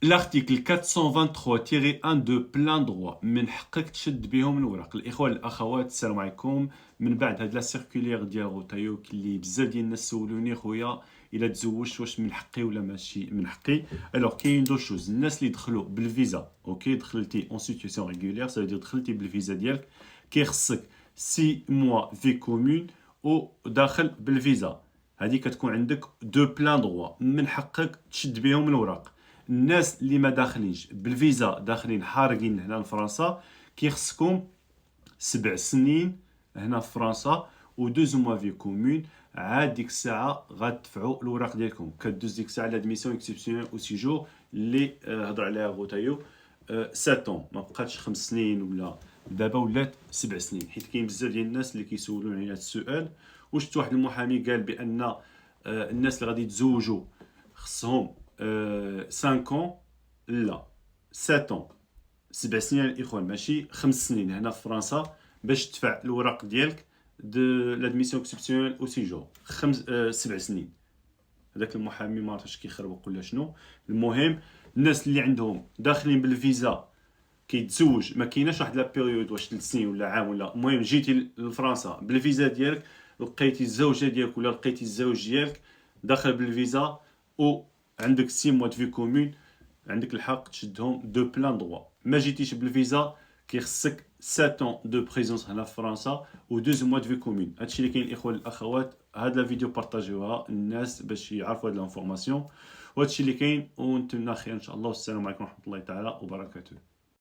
l'article 423-1 de plein droit من حقك تشد بهم الوراق. الاخوه الاخوات السلام عليكم. من بعد هاد لا سيركولير ديال غوتايو اللي بزاف ديال الناس سولوني خويا الا تزوجت واش من حقي ولا ماشي من حقي. الوغ كاين دو شوز. الناس اللي دخلوا بالفيزا اوكي دخلتي اون سيتواسيون ريغولير سا دير دخلتي بالفيزا ديالك كيخصك 6 موا في كومون وداخل بالفيزا هذه كتكون عندك دو بلان دروا من حقك تشد بهم الوراق. الناس اللي ما داخلينش بالفيزا داخلين حارقين هنا لفرنسا كيخصكم 7 سنين هنا في فرنسا و 2 موا في كومون. عاد ديك الساعه غتدفعوا الوراق ديالكم كدوز ديك الساعه لادميسيون اكسبسيونيل او سيجور اللي هضر عليها غوتايو 7 ما بقاتش 5 سنين ولا دابا ولات 7 سنين حيت كاين بزاف ديال الناس اللي كيسولوني على هذا السؤال. واش واحد المحامي قال بان الناس اللي غادي يتزوجوا خصهم 5 ans لا 7 ans 7 سنين الاخوان ماشي 5 سنين هنا في فرنسا باش تدفع الوراق ديالك دو لادميسيون اكسبسيونيل او سيجور 7 سنين. هذاك المحامي ما عرفتش كيخربق ولا شنو. المهم الناس اللي عندهم داخلين بالفيزا كيتزوج ما كايناش واحد لا بيريود واش 3 سنين ولا عام ولا المهم جيتي لفرنسا بالفيزا ديالك لقيتي الزوجه ديالك ولا لقيتي الزوج ديالك داخل بالفيزا و عندك 6 موا في كومون عندك الحق تشدهم دو بلان دروا. ما جيتيش بالفيزا كيخصك 7 ans دو بريزونس هنا في فرنسا و 2 موا في كومون. هادشي اللي كاين الاخوه الاخوات. هاد لا فيديو بارطاجيوها الناس باش يعرفوا هاد الانفورماسيون وهادشي اللي كاين ونتمنى خير ان شاء الله. والسلام عليكم ورحمه الله تعالى وبركاته.